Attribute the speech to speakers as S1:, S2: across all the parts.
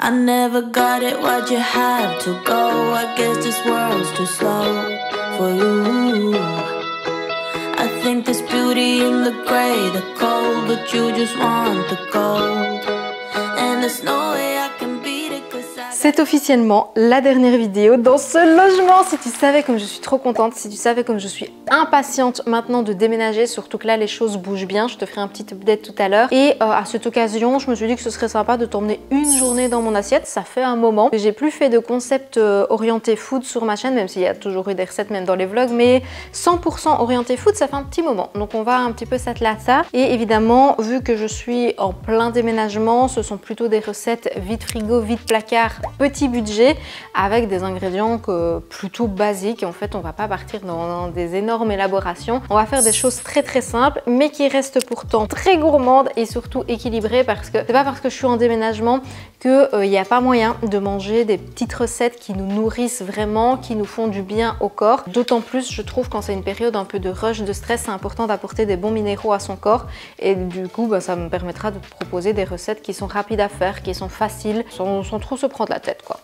S1: I never got it, why'd you have to go? I guess this world's too slow for you. I think there's beauty in the gray, the cold, but you just want the gold. And there's no way I can beat it, 'cause
S2: C'est officiellement la dernière vidéo dans ce logement. Si tu savais comme je suis trop contente, si tu savais comme je suis impatiente maintenant de déménager, surtout que là les choses bougent bien, je te ferai un petit update tout à l'heure. Et à cette occasion, je me suis dit que ce serait sympa de t'emmener une journée dans mon assiette. Ça fait un moment que j'ai plus fait de concept orienté food sur ma chaîne, même s'il y a toujours eu des recettes même dans les vlogs, mais 100% orienté food, ça fait un petit moment. Donc on va un petit peu s'atteler à ça. Et évidemment, vu que je suis en plein déménagement, ce sont plutôt des recettes vide frigo, vide placard, petit budget, avec des ingrédients plutôt basiques. En fait, on va pas partir dans des énormes élaborations. On va faire des choses très très simples, mais qui restent pourtant très gourmandes et surtout équilibrées, parce que c'est pas parce que je suis en déménagement qu'il n'y a pas moyen de manger des petites recettes qui nous nourrissent vraiment, qui nous font du bien au corps. D'autant plus, je trouve, quand c'est une période un peu de rush, de stress, c'est important d'apporter des bons minéraux à son corps. Et du coup, ça me permettra de te proposer des recettes qui sont rapides à faire, qui sont faciles, sans trop se prendre la tête, quoi.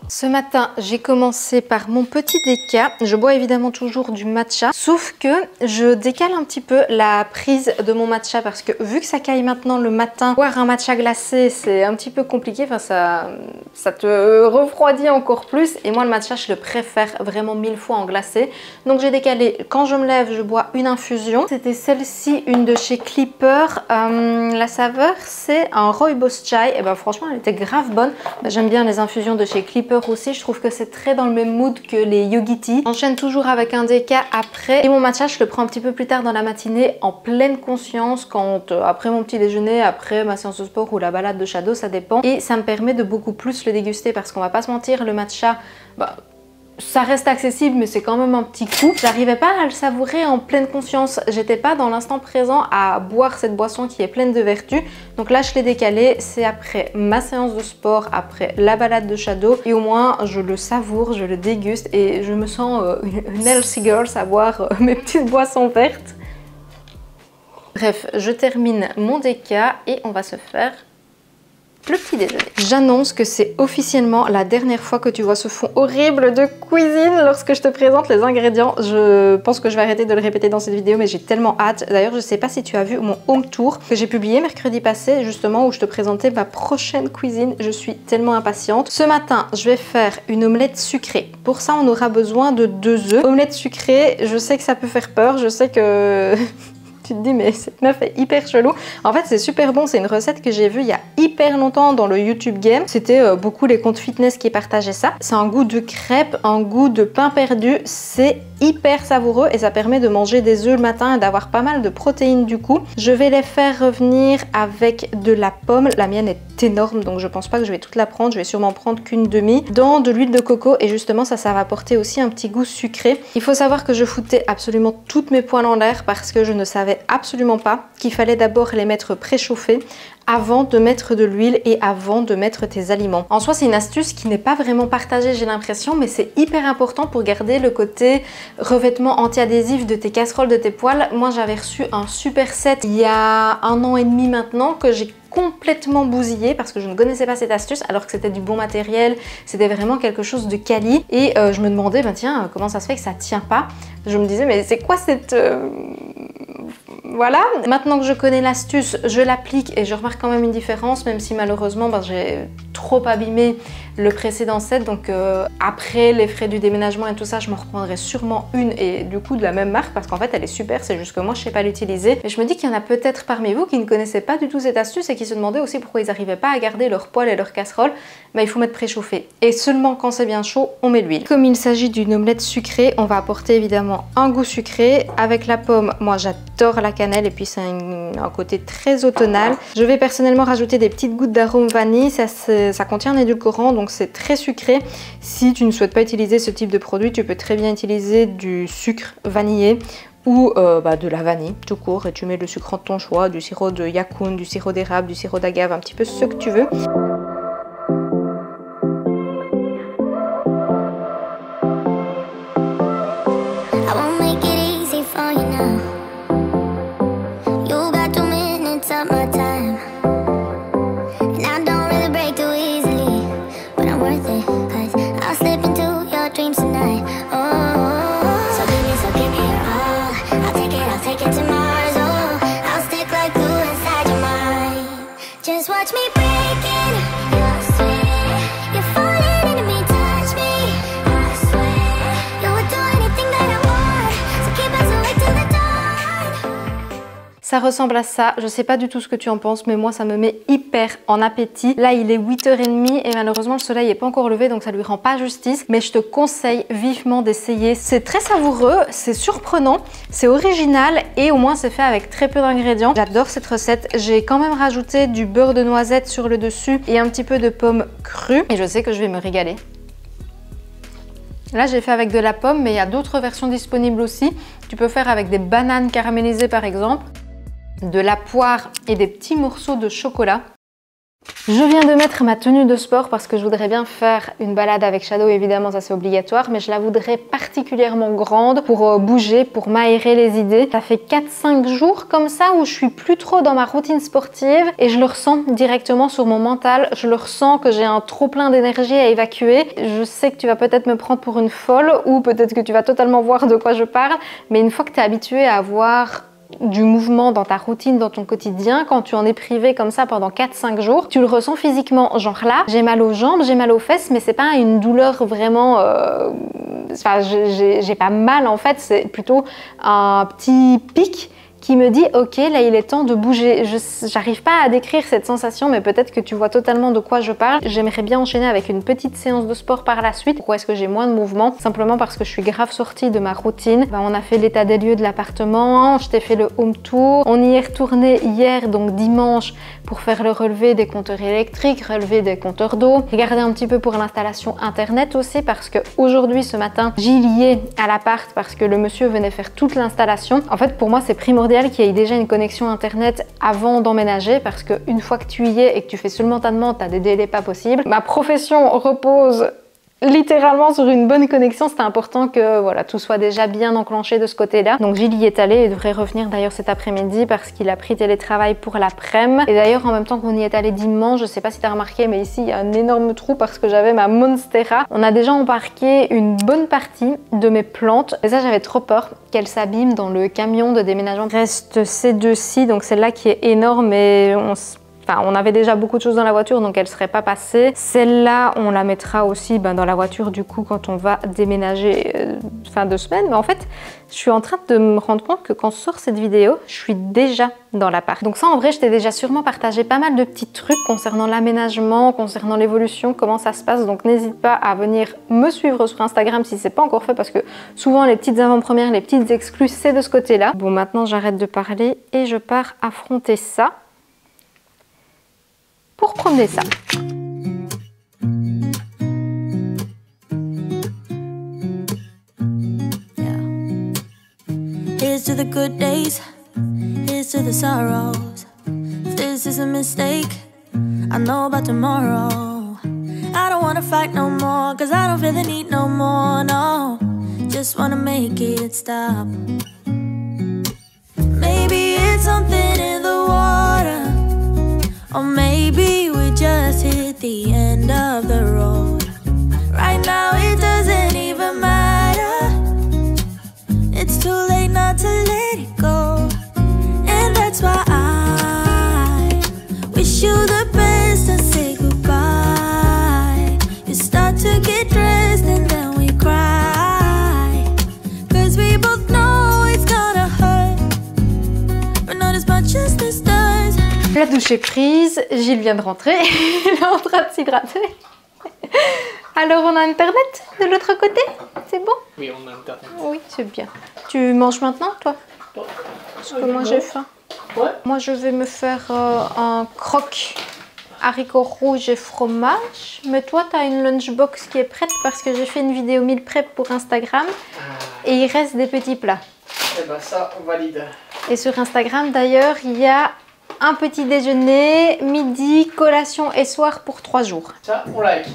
S2: Ce matin, j'ai commencé par mon petit déca. Je bois évidemment toujours du matcha, sauf que je décale un petit peu la prise de mon matcha parce que vu que ça caille maintenant le matin, boire un matcha glacé, c'est un petit peu compliqué. Enfin, ça te refroidit encore plus. Et moi, le matcha, je le préfère vraiment 1000 fois en glacé. Donc, j'ai décalé. Quand je me lève, je bois une infusion. C'était celle-ci, une de chez Clipper. La saveur, c'est un rooibos chai. Et ben, franchement, elle était grave bonne. J'aime bien les infusions de chez Clipper aussi, je trouve que c'est très dans le même mood que les Yogi Tea. J'enchaîne toujours avec un déca après, et mon matcha je le prends un petit peu plus tard dans la matinée en pleine conscience, quand après mon petit déjeuner, après ma séance de sport ou la balade de Shadow, ça dépend, et ça me permet de beaucoup plus le déguster, parce qu'on va pas se mentir, le matcha, ça reste accessible, mais c'est quand même un petit coup. J'arrivais pas à le savourer en pleine conscience. J'étais pas dans l'instant présent à boire cette boisson qui est pleine de vertus. Donc là, je l'ai décalé. C'est après ma séance de sport, après la balade de Shadow. Et au moins, je le savoure, je le déguste et je me sens une healthy girl à boire mes petites boissons vertes. Bref, je termine mon déca et on va se faire le petit déjeuner. J'annonce que c'est officiellement la dernière fois que tu vois ce fond horrible de cuisine lorsque je te présente les ingrédients. Je pense que je vais arrêter de le répéter dans cette vidéo, mais j'ai tellement hâte. D'ailleurs, je sais pas si tu as vu mon home tour que j'ai publié mercredi passé, justement, où je te présentais ma prochaine cuisine. Je suis tellement impatiente. Ce matin, je vais faire une omelette sucrée. Pour ça, on aura besoin de 2 œufs. Omelette sucrée, je sais que ça peut faire peur, je sais que... Tu te dis mais cette meuf est hyper chelou. En fait c'est super bon, c'est une recette que j'ai vue il y a hyper longtemps dans le YouTube game. C'était beaucoup les comptes fitness qui partageaient ça. C'est un goût de crêpe, un goût de pain perdu. C'est hyper savoureux et ça permet de manger des œufs le matin et d'avoir pas mal de protéines du coup. Je vais les faire revenir avec de la pomme. La mienne est énorme donc je pense pas que je vais toute la prendre. Je vais sûrement prendre qu'une demi. Dans de l'huile de coco et justement ça va apporter aussi un petit goût sucré. Il faut savoir que je foutais absolument toutes mes poêles en l'air parce que je ne savais absolument pas qu'il fallait d'abord les mettre préchauffés avant de mettre de l'huile et avant de mettre tes aliments. En soi, c'est une astuce qui n'est pas vraiment partagée, j'ai l'impression, mais c'est hyper important pour garder le côté revêtement anti-adhésif de tes casseroles, de tes poêles. Moi, j'avais reçu un super set il y a 1 an et demi maintenant que j'ai complètement bousillé parce que je ne connaissais pas cette astuce alors que c'était du bon matériel, c'était vraiment quelque chose de quali et je me demandais tiens comment ça se fait que ça tient pas. Je me disais mais c'est quoi cette... Voilà, maintenant que je connais l'astuce, je l'applique et je remarque quand même une différence, même si malheureusement j'ai trop abîmé le précédent set. Donc après les frais du déménagement et tout ça, je m'en reprendrai sûrement une et du coup de la même marque parce qu'en fait elle est super, c'est juste que moi je sais pas l'utiliser. Mais je me dis qu'il y en a peut-être parmi vous qui ne connaissaient pas du tout cette astuce et qui se demandaient aussi pourquoi ils n'arrivaient pas à garder leur poêle et leur casserole. Il faut mettre préchauffé et seulement quand c'est bien chaud, on met l'huile. Comme il s'agit d'une omelette sucrée, on va apporter évidemment un goût sucré. Avec la pomme, moi j'adore la cannelle et puis c'est un côté très automnal. Je vais personnellement rajouter des petites gouttes d'arôme vanille, ça contient un édulcorant donc c'est très sucré. Si tu ne souhaites pas utiliser ce type de produit, tu peux très bien utiliser du sucre vanillé ou de la vanille tout court et tu mets le sucre de ton choix, du sirop de yakoun, du sirop d'érable, du sirop d'agave, un petit peu ce que tu veux.
S1: my time, and I don't really break
S2: Ça ressemble à ça, je sais pas du tout ce que tu en penses, mais moi ça me met hyper en appétit. Là il est 8h30 et malheureusement le soleil n'est pas encore levé, donc ça lui rend pas justice. Mais je te conseille vivement d'essayer. C'est très savoureux, c'est surprenant, c'est original et au moins c'est fait avec très peu d'ingrédients. J'adore cette recette. J'ai quand même rajouté du beurre de noisette sur le dessus et un petit peu de pommes crues. Et je sais que je vais me régaler. Là j'ai fait avec de la pomme, mais il y a d'autres versions disponibles aussi. Tu peux faire avec des bananes caramélisées par exemple, de la poire et des petits morceaux de chocolat. Je viens de mettre ma tenue de sport parce que je voudrais bien faire une balade avec Shadow, évidemment ça c'est obligatoire, mais je la voudrais particulièrement grande pour bouger, pour m'aérer les idées. Ça fait 4-5 jours comme ça où je suis plus trop dans ma routine sportive et je le ressens directement sur mon mental. Je le ressens que j'ai un trop plein d'énergie à évacuer. Je sais que tu vas peut-être me prendre pour une folle ou peut-être que tu vas totalement voir de quoi je parle, mais une fois que tu es habitué à avoir du mouvement dans ta routine, dans ton quotidien, quand tu en es privé comme ça pendant 4-5 jours, tu le ressens physiquement. Genre là, j'ai mal aux jambes, j'ai mal aux fesses, mais c'est pas une douleur vraiment... Enfin, j'ai pas mal en fait, c'est plutôt un petit pic qui me dit ok, là il est temps de bouger. J'arrive pas à décrire cette sensation, mais peut-être que tu vois totalement de quoi je parle. J'aimerais bien enchaîner avec une petite séance de sport par la suite. Pourquoi est-ce que j'ai moins de mouvement? Simplement parce que je suis grave sortie de ma routine. On a fait l'état des lieux de l'appartement, je t'ai fait le home tour. On y est retourné hier, donc dimanche, pour faire le relevé des compteurs électriques, relevé des compteurs d'eau. Regarder un petit peu pour l'installation internet aussi, parce que aujourd'hui, ce matin, j'y liais à l'appart parce que le monsieur venait faire toute l'installation. En fait, pour moi, c'est primordial qu'il y ait déjà une connexion internet avant d'emménager, parce qu'une fois que tu y es et que tu fais seulement ta demande, tu as des délais pas possibles. Ma profession repose littéralement sur une bonne connexion. C'était important que voilà, tout soit déjà bien enclenché de ce côté-là. Donc Gilles y est allé et devrait revenir d'ailleurs cet après-midi parce qu'il a pris télétravail pour l'après-midi. Et d'ailleurs en même temps qu'on y est allé dimanche, je sais pas si tu as remarqué, mais ici il y a un énorme trou parce que j'avais ma Monstera. On a déjà embarqué une bonne partie de mes plantes et ça j'avais trop peur qu'elles s'abîment dans le camion de déménagement. Il reste ces deux-ci, donc celle-là qui est énorme et on avait déjà beaucoup de choses dans la voiture, donc elle ne serait pas passée. Celle-là, on la mettra aussi dans la voiture du coup quand on va déménager fin de semaine. Mais en fait, je suis en train de me rendre compte que quand sort cette vidéo, je suis déjà dans l'appart. Donc ça, en vrai, je t'ai déjà sûrement partagé pas mal de petits trucs concernant l'aménagement, concernant l'évolution, comment ça se passe. Donc n'hésite pas à venir me suivre sur Instagram si c'est pas encore fait, parce que souvent les petites avant-premières, les petites exclus, c'est de ce côté-là. Bon, maintenant j'arrête de parler et je pars affronter ça. Pour promener ça.
S1: Here's to the good days, here's to the sorrows. If this is a mistake, I know about tomorrow. I don't wanna fight no more, cause I don't feel the need no more, no. Just wanna make it stop. Maybe it's something in the water, or maybe we just hit the end of the road. Right now it doesn't even matter. It's too late not to let it go. And that's why I wish you the best and say goodbye. You start to get dressed and then we cry, cause we both know it's gonna hurt, but not as much as this does.
S2: La douche est prise, Gilles vient de rentrer, il est en train de s'hydrater. Alors on a internet de l'autre côté? C'est bon?
S3: Oui, on a internet.
S2: Oui, c'est bien. Tu manges maintenant, toi? Parce que moi j'ai faim.
S3: Ouais.
S2: Moi je vais me faire un croque haricots rouges et fromage. Mais toi tu as une lunchbox qui est prête parce que j'ai fait une vidéo meal prep pour Instagram. Et il reste des petits plats.
S3: Eh ben ça, on valide.
S2: Et sur Instagram d'ailleurs, il y a un petit déjeuner, midi, collation et soir pour 3 jours.
S3: Ça, on like.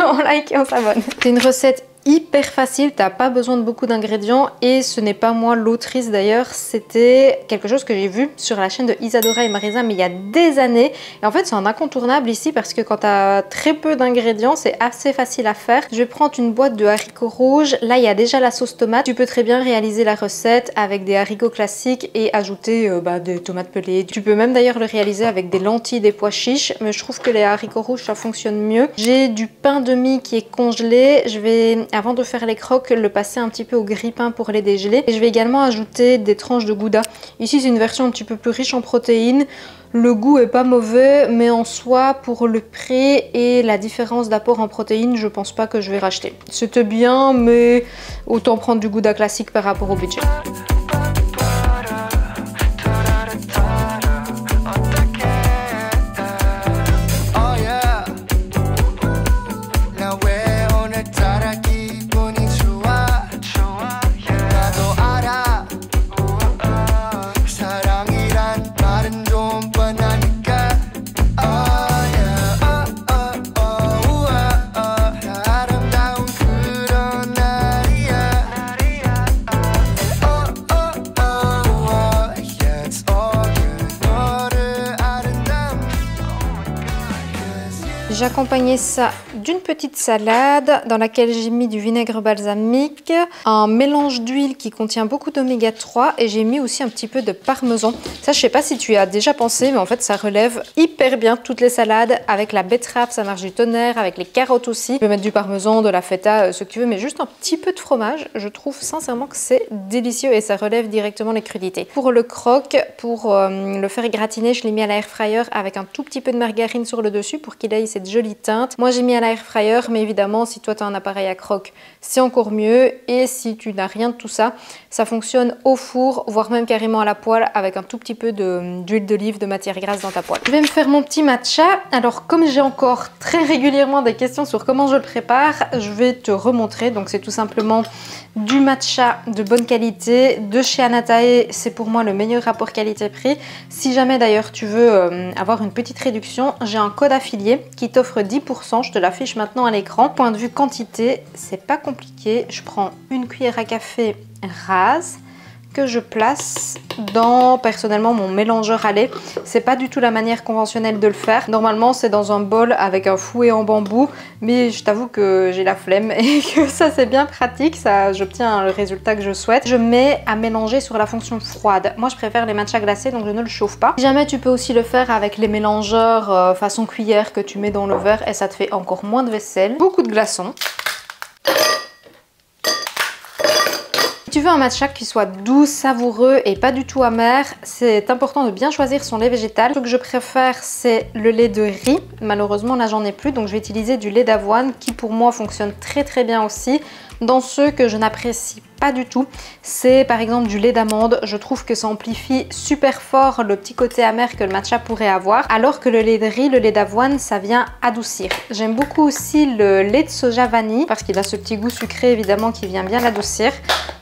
S2: On like et on s'abonne. C'est une recette hyper facile, t'as pas besoin de beaucoup d'ingrédients et ce n'est pas moi l'autrice d'ailleurs, c'était quelque chose que j'ai vu sur la chaîne de Isadora et Marisa mais il y a des années et en fait c'est un incontournable ici parce que quand t'as très peu d'ingrédients c'est assez facile à faire. Je vais prendre une boîte de haricots rouges, là il y a déjà la sauce tomate, tu peux très bien réaliser la recette avec des haricots classiques et ajouter des tomates pelées. Tu peux même d'ailleurs le réaliser avec des lentilles, des pois chiches, mais je trouve que les haricots rouges ça fonctionne mieux. J'ai du pain de mie qui est congelé, je vais avant de faire les croques le passer un petit peu au grille-pain pour les dégeler et je vais également ajouter des tranches de gouda. Ici c'est une version un petit peu plus riche en protéines. Le goût est pas mauvais mais en soi pour le prix et la différence d'apport en protéines je pense pas que je vais racheter. C'était bien mais autant prendre du gouda classique par rapport au budget. J'ai accompagné ça d'une petite salade dans laquelle j'ai mis du vinaigre balsamique, un mélange d'huile qui contient beaucoup d'oméga 3 et j'ai mis aussi un petit peu de parmesan. Ça je sais pas si tu y as déjà pensé mais en fait ça relève hyper bien toutes les salades. Avec la betterave ça marche du tonnerre, avec les carottes aussi. Tu peux mettre du parmesan, de la feta, ce que tu veux mais juste un petit peu de fromage. Je trouve sincèrement que c'est délicieux et ça relève directement les crudités. Pour le croque, pour le faire gratiner, je l'ai mis à l'air fryer avec un tout petit peu de margarine sur le dessus pour qu'il ait cette jolie teinte. Moi j'ai mis à l'air fryer mais évidemment si toi tu as un appareil à croque c'est encore mieux et si tu n'as rien de tout ça, ça fonctionne au four voire même carrément à la poêle avec un tout petit peu d'huile d'olive, de matière grasse dans ta poêle. Je vais me faire mon petit matcha. Alors comme j'ai encore très régulièrement des questions sur comment je le prépare, je vais te remontrer. Donc c'est tout simplement du matcha de bonne qualité de chez Anatae, c'est pour moi le meilleur rapport qualité-prix. Si jamais d'ailleurs tu veux avoir une petite réduction, j'ai un code affilié qui t'offre 10%, je te l'affiche maintenant à l'écran. Point de vue quantité, c'est pas compliqué, je prends une cuillère à café rase que je place dans personnellement mon mélangeur à lait. C'est pas du tout la manière conventionnelle de le faire. Normalement c'est dans un bol avec un fouet en bambou mais je t'avoue que j'ai la flemme et que ça c'est bien pratique, ça j'obtiens le résultat que je souhaite. Je mets à mélanger sur la fonction froide. Moi je préfère les matchas glacés donc je ne le chauffe pas. Si jamais tu peux aussi le faire avec les mélangeurs façon cuillère que tu mets dans le verre et ça te fait encore moins de vaisselle. Beaucoup de glaçons. Si tu veux un matcha qui soit doux, savoureux et pas du tout amer, c'est important de bien choisir son lait végétal. Ce que je préfère, c'est le lait de riz. Malheureusement, là, j'en ai plus, donc je vais utiliser du lait d'avoine qui, pour moi, fonctionne très très bien aussi. Dans ceux que je n'apprécie pas du tout, c'est par exemple du lait d'amande. Je trouve que ça amplifie super fort le petit côté amer que le matcha pourrait avoir, alors que le lait de riz, le lait d'avoine, ça vient adoucir. J'aime beaucoup aussi le lait de soja vanille parce qu'il a ce petit goût sucré évidemment qui vient bien l'adoucir.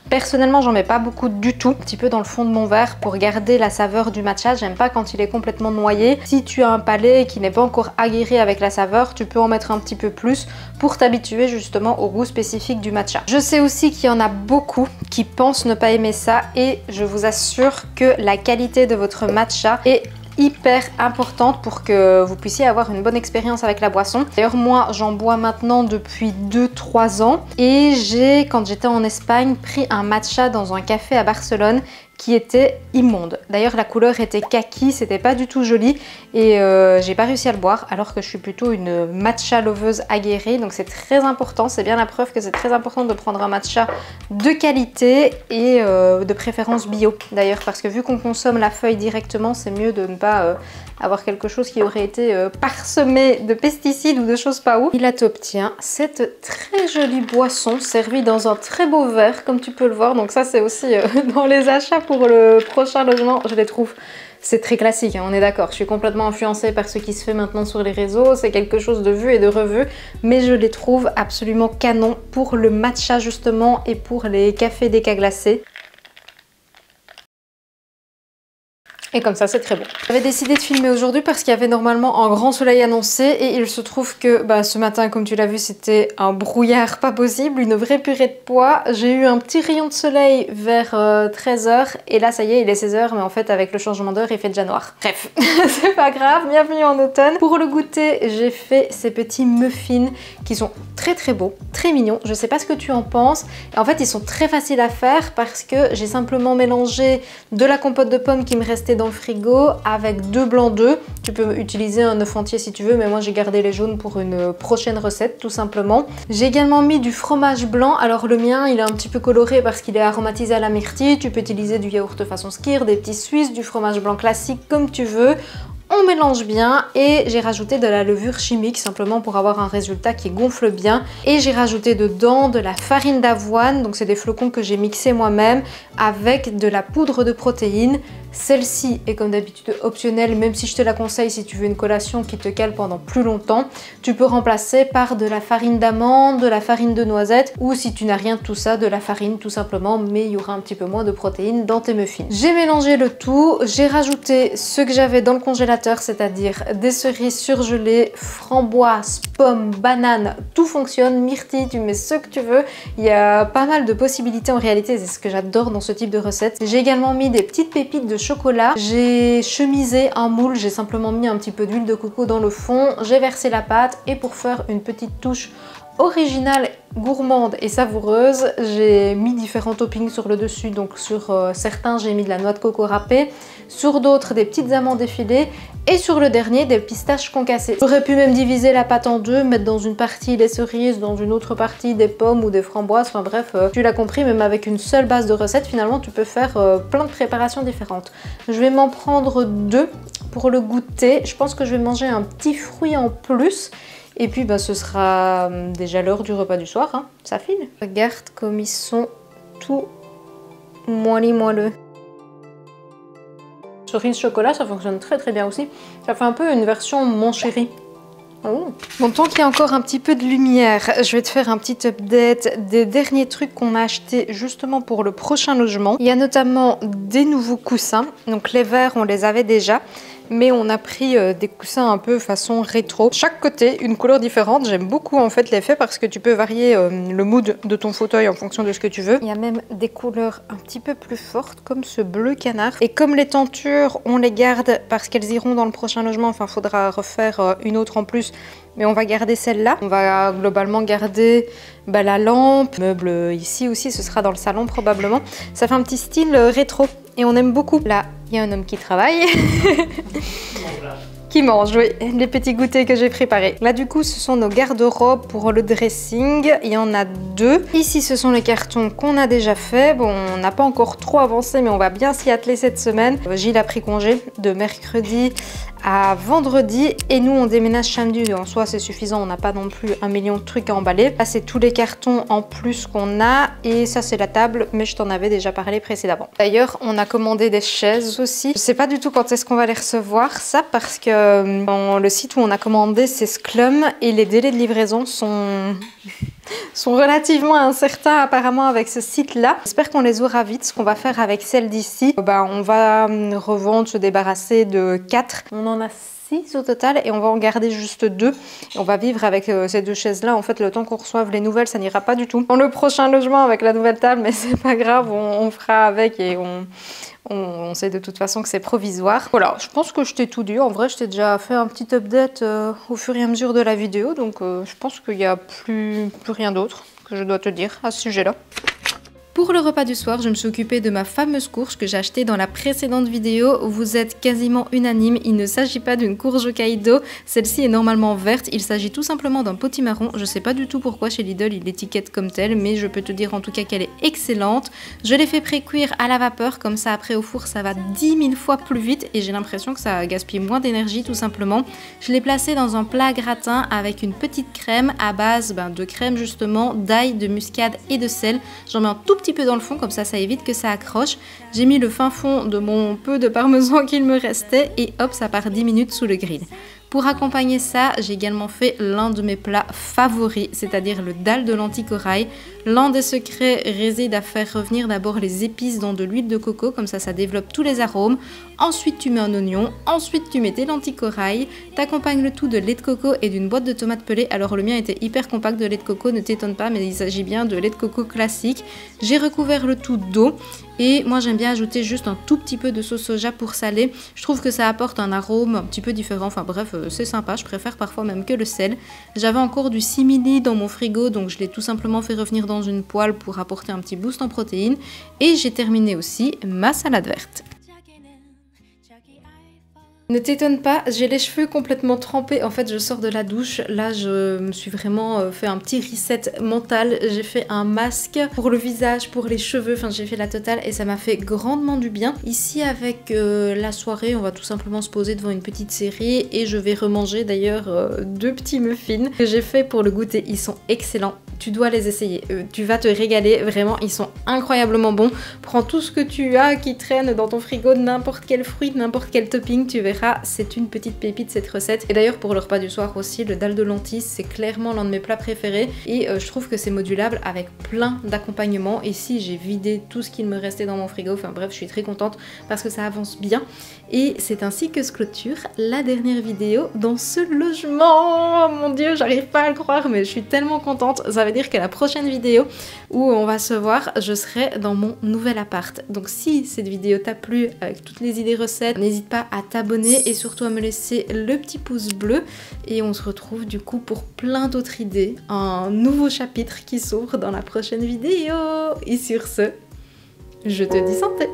S2: Personnellement, j'en mets pas beaucoup du tout, un petit peu dans le fond de mon verre pour garder la saveur du matcha. J'aime pas quand il est complètement noyé. Si tu as un palais qui n'est pas encore aguerri avec la saveur, tu peux en mettre un petit peu plus pour t'habituer justement au goût spécifique du matcha. Je sais aussi qu'il y en a beaucoup qui pensent ne pas aimer ça et je vous assure que la qualité de votre matcha est hyper importante pour que vous puissiez avoir une bonne expérience avec la boisson. D'ailleurs moi j'en bois maintenant depuis 2-3 ans et j'ai, quand j'étais en Espagne, pris un matcha dans un café à Barcelone qui était immonde. D'ailleurs la couleur était kaki, c'était pas du tout joli et j'ai pas réussi à le boire alors que je suis plutôt une matcha loveuse aguerrie, donc c'est très important, c'est bien la preuve que c'est très important de prendre un matcha de qualité et de préférence bio d'ailleurs, parce que vu qu'on consomme la feuille directement, c'est mieux de ne pas avoir quelque chose qui aurait été parsemé de pesticides ou de choses pas ouf. Et là tu obtiens cette très jolie boisson servie dans un très beau verre comme tu peux le voir, donc ça c'est aussi dans les achats pour le prochain logement, je les trouve. C'est très classique, hein, on est d'accord, je suis complètement influencée par ce qui se fait maintenant sur les réseaux, c'est quelque chose de vu et de revu, mais je les trouve absolument canon pour le matcha justement et pour les cafés déca glacés. Et comme ça, c'est très bon. J'avais décidé de filmer aujourd'hui parce qu'il y avait normalement un grand soleil annoncé et il se trouve que ce matin, comme tu l'as vu, c'était un brouillard pas possible, une vraie purée de pois. J'ai eu un petit rayon de soleil vers 13h et là, ça y est, il est 16h, mais en fait, avec le changement d'heure, il fait déjà noir. Bref, c'est pas grave, bienvenue en automne. Pour le goûter, j'ai fait ces petits muffins qui sont très très beaux, très mignons. Je sais pas ce que tu en penses. Et en fait, ils sont très faciles à faire parce que j'ai simplement mélangé de la compote de pommes qui me restait dans le frigo avec 2 blancs d'œufs. Tu peux utiliser un œuf entier si tu veux, mais moi j'ai gardé les jaunes pour une prochaine recette tout simplement. J'ai également mis du fromage blanc. Alors le mien il est un petit peu coloré parce qu'il est aromatisé à la myrtille. Tu peux utiliser du yaourt façon skyr, des petits suisses, du fromage blanc classique comme tu veux. On mélange bien et j'ai rajouté de la levure chimique simplement pour avoir un résultat qui gonfle bien. Et j'ai rajouté dedans de la farine d'avoine, donc c'est des flocons que j'ai mixés moi-même avec de la poudre de protéines. Celle-ci est comme d'habitude optionnelle, même si je te la conseille si tu veux une collation qui te cale pendant plus longtemps. Tu peux remplacer par de la farine d'amande, de la farine de noisette ou si tu n'as rien de tout ça, de la farine tout simplement, mais il y aura un petit peu moins de protéines dans tes muffins. J'ai mélangé le tout, j'ai rajouté ce que j'avais dans le congélateur, c'est-à-dire des cerises surgelées, framboises, pommes, bananes, tout fonctionne, myrtille, tu mets ce que tu veux. Il y a pas mal de possibilités en réalité, c'est ce que j'adore dans ce type de recette. J'ai également mis des petites pépites de chocolat. J'ai chemisé un moule, j'ai simplement mis un petit peu d'huile de coco dans le fond, j'ai versé la pâte et pour faire une petite touche originale, gourmande et savoureuse, j'ai mis différents toppings sur le dessus. Donc sur certains j'ai mis de la noix de coco râpée, sur d'autres des petites amandes effilées et sur le dernier des pistaches concassées. J'aurais pu même diviser la pâte en deux, mettre dans une partie les cerises, dans une autre partie des pommes ou des framboises, enfin bref, tu l'as compris, même avec une seule base de recette finalement tu peux faire plein de préparations différentes. Je vais m'en prendre 2 pour le goûter. Je pense que je vais manger un petit fruit en plus. Et puis ce sera déjà l'heure du repas du soir, hein. Ça file. Regarde comme ils sont tout moelleux. Cerise chocolat, ça fonctionne très très bien aussi. Ça fait un peu une version mon chéri. Oh. Bon, tant qu'il y a encore un petit peu de lumière, je vais te faire un petit update des derniers trucs qu'on a achetés justement pour le prochain logement. Il y a notamment des nouveaux coussins. Donc les verts, on les avait déjà. Mais on a pris des coussins un peu façon rétro. Chaque côté, une couleur différente. J'aime beaucoup en fait l'effet parce que tu peux varier le mood de ton fauteuil en fonction de ce que tu veux. Il y a même des couleurs un petit peu plus fortes comme ce bleu canard. Et comme les tentures, on les garde parce qu'elles iront dans le prochain logement. Enfin, il faudra refaire une autre en plus. Mais on va garder celle-là. On va globalement garder la lampe. Meuble ici aussi, ce sera dans le salon probablement. Ça fait un petit style rétro et on aime beaucoup. Là, il y a un homme qui travaille. Qui mange, oui, les petits goûters que j'ai préparés. Là du coup ce sont nos garde-robes pour le dressing, il y en a 2. Ici ce sont les cartons qu'on a déjà fait. Bon, on n'a pas encore trop avancé mais on va bien s'y atteler cette semaine. Gilles a pris congé de mercredi à vendredi et nous on déménage samedi. En soi c'est suffisant, on n'a pas non plus 1 million de trucs à emballer. Là c'est tous les cartons en plus qu'on a et ça c'est la table, mais je t'en avais déjà parlé précédemment. D'ailleurs on a commandé des chaises aussi. Je sais pas du tout quand est-ce qu'on va les recevoir ça parce que dans le site où on a commandé c'est Sclum et les délais de livraison sont relativement incertains apparemment avec ce site là. J'espère qu'on les aura vite. Ce qu'on va faire avec celle d'ici, on va revendre, se débarrasser de 4. On en a 6 au total et on va en garder juste 2. Et on va vivre avec ces 2 chaises là. En fait le temps qu'on reçoive les nouvelles ça n'ira pas du tout dans le prochain logement avec la nouvelle table, mais c'est pas grave, on fera avec et on sait de toute façon que c'est provisoire. Voilà, je pense que je t'ai tout dit. En vrai, je t'ai déjà fait un petit update au fur et à mesure de la vidéo. Donc, je pense qu'il n'y a plus rien d'autre que je dois te dire à ce sujet-là. Pour le repas du soir, je me suis occupée de ma fameuse courge que j'ai achetée dans la précédente vidéo. Vous êtes quasiment unanime, il ne s'agit pas d'une courge Hokkaido. Celle-ci est normalement verte, il s'agit tout simplement d'un potimarron. Je sais pas du tout pourquoi chez Lidl il l'étiquette comme telle, mais je peux te dire en tout cas qu'elle est excellente. Je l'ai fait pré-cuire à la vapeur, comme ça après au four ça va 10 000 fois plus vite et j'ai l'impression que ça gaspille moins d'énergie tout simplement. Je l'ai placée dans un plat gratin avec une petite crème à base de crème justement, d'ail, de muscade et de sel. J'en mets un tout petit peu dans le fond, comme ça évite que ça accroche. J'ai mis le fin fond de mon peu de parmesan qu'il me restait et hop, ça part 10 minutes sous le grill. Pour accompagner ça, j'ai également fait l'un de mes plats favoris, c'est-à-dire le dalle de lentilles corail. L'un des secrets réside à faire revenir d'abord les épices dans de l'huile de coco, comme ça développe tous les arômes. Ensuite tu mets un oignon, ensuite tu mets tes lentilles corail, t'accompagnes le tout de lait de coco et d'une boîte de tomates pelées. Alors le mien était hyper compact de lait de coco, ne t'étonne pas, mais il s'agit bien de lait de coco classique. J'ai recouvert le tout d'eau. Et moi j'aime bien ajouter juste un tout petit peu de sauce soja pour saler. Je trouve que ça apporte un arôme un petit peu différent. Enfin bref, c'est sympa. Je préfère parfois même que le sel. J'avais encore du simili dans mon frigo, donc je l'ai tout simplement fait revenir dans une poêle pour apporter un petit boost en protéines. Et j'ai terminé aussi ma salade verte. Ne t'étonne pas, j'ai les cheveux complètement trempés. En fait, je sors de la douche. Là, je me suis vraiment fait un petit reset mental. J'ai fait un masque pour le visage, pour les cheveux. Enfin, j'ai fait la totale et ça m'a fait grandement du bien. Ici, avec la soirée, on va tout simplement se poser devant une petite série et je vais remanger d'ailleurs 2 petits muffins que j'ai fait pour le goûter. Ils sont excellents. Tu dois les essayer. Tu vas te régaler. Vraiment, ils sont incroyablement bons. Prends tout ce que tu as qui traîne dans ton frigo, n'importe quel fruit, n'importe quel topping, tu verras. C'est une petite pépite cette recette. Et d'ailleurs pour le repas du soir aussi, le dalle de lentilles, c'est clairement l'un de mes plats préférés. Et je trouve que c'est modulable avec plein d'accompagnements. Ici j'ai vidé tout ce qu'il me restait dans mon frigo. Enfin bref, je suis très contente parce que ça avance bien. Et c'est ainsi que se clôture la dernière vidéo dans ce logement. Oh mon dieu, j'arrive pas à le croire, mais je suis tellement contente. Ça veut dire que la prochaine vidéo où on va se voir, je serai dans mon nouvel appart. Donc si cette vidéo t'a plu avec toutes les idées recettes, n'hésite pas à t'abonner et surtout à me laisser le petit pouce bleu. Et on se retrouve du coup pour plein d'autres idées. Un nouveau chapitre qui s'ouvre dans la prochaine vidéo. Et sur ce, je te dis santé!